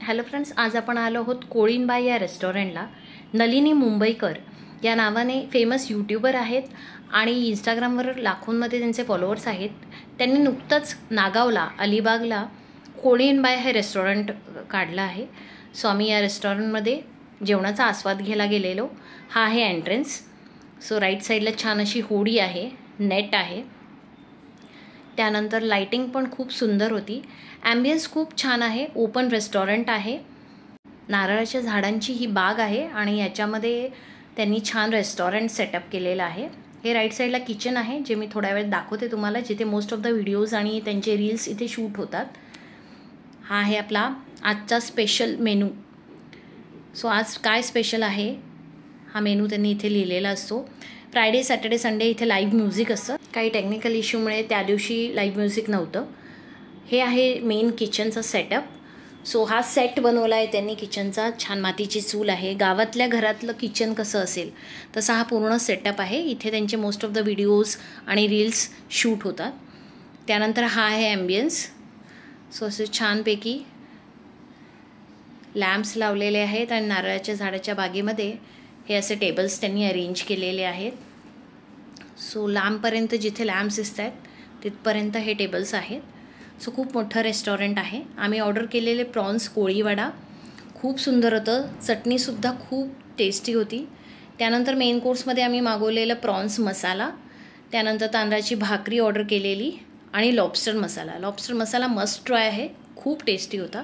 Hello friends, आज आपण आलो आहोत कोळीणबाई या रेस्टॉरंटला. नलिनी मुंबईकर या नावाने फेमस यूट्यूबर आहेत आणि इंस्टाग्रामवर लाखोंमध्ये त्यांचे फॉलोअर्स आहेत. त्यांनी नुकतंच नागावला अलिबागला कोळीणबाई हे रेस्टॉरंट काढलं आहे. सो आम्ही या रेस्टॉरंटमध्ये जेवणाचा आस्वाद घ्यायला गेलेलो. हा आहे एंट्रन्स. सो राईट साईडला छान अशी होडी आहे, नेट आहे. त्यानंतर लाइटिंग पण खूप सुंदर होती. ॲम्बियन्स खूप छान आहे. ओपन रेस्टॉरंट आहे. नारळाच्या झाडांची ही बाग आहे आणि याच्यामध्ये त्यांनी छान रेस्टॉरंट सेटअप केलेलं आहे. हे राईट साईडला किचन आहे, जे मी थोड्या वेळ दाखवते तुम्हाला, जिथे मोस्ट ऑफ द व्हिडिओज आणि त्यांचे रील्स इथे शूट होतात. हा आहे आपला आजचा स्पेशल मेनू. सो आज काय स्पेशल आहे हा मेनू त्यांनी इथे लिहिलेला असतो. फ्रायडे, सॅटर्डे, संडे इथे लाईव्ह म्युझिक असतं. काही टेक्निकल इश्यूमुळे त्या दिवशी लाईव्ह म्युझिक नव्हतं. हे आहे मेन किचनचा सेटअप. सो हा सेट बनवला आहे त्यांनी किचनचा. छान मातीची चूल आहे. गावातल्या घरातलं किचन कसं असेल तसा हा पूर्ण सेटअप आहे. इथे त्यांचे मोस्ट ऑफ द व्हिडिओज आणि रील्स शूट होतात. त्यानंतर हा आहे ॲम्बियन्स. सो असे छानपैकी लॅम्प्स लावलेले आहेत आणि नारळाच्या झाडाच्या बागेमध्ये हे असे टेबल्स त्यांनी अरेंज केलेले आहेत. सो लांबपर्यंत जिथे लॅम्प्स दिसत आहेत तिथपर्यंत हे टेबल्स आहेत. सो खूप मोठं रेस्टॉरंट आहे. आम्ही ऑर्डर केलेले प्रॉन्स कोळीवडा खूप सुंदर होतं. चटणीसुद्धा खूप टेस्टी होती. त्यानंतर मेन कोर्समध्ये आम्ही मागवलेलं प्रॉन्स मसाला, त्यानंतर तांदळाची भाकरी ऑर्डर केलेली आणि लॉबस्टर मसाला. लॉबस्टर मसाला मस्ट ट्राय आहे, खूप टेस्टी होता.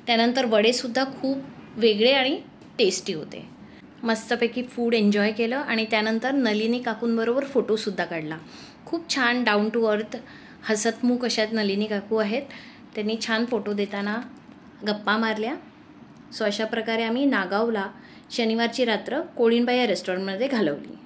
त्यानंतर वडेसुद्धा खूप वेगळे आणि टेस्टी होते. मस्तपैकी फूड एन्जॉय केलं आणि त्यानंतर नलिनी काकूंबरोबर फोटोसुद्धा काढला. खूप छान डाऊन टू अर्थ हसतमुख अशा नलिनी काकू आहेत. त्यांनी छान फोटो देताना गप्पा मारल्या. सो अशा प्रकारे आम्ही नागावला शनिवारची रात्र कोळीणबाई या रेस्टॉरंटमध्ये घालवली.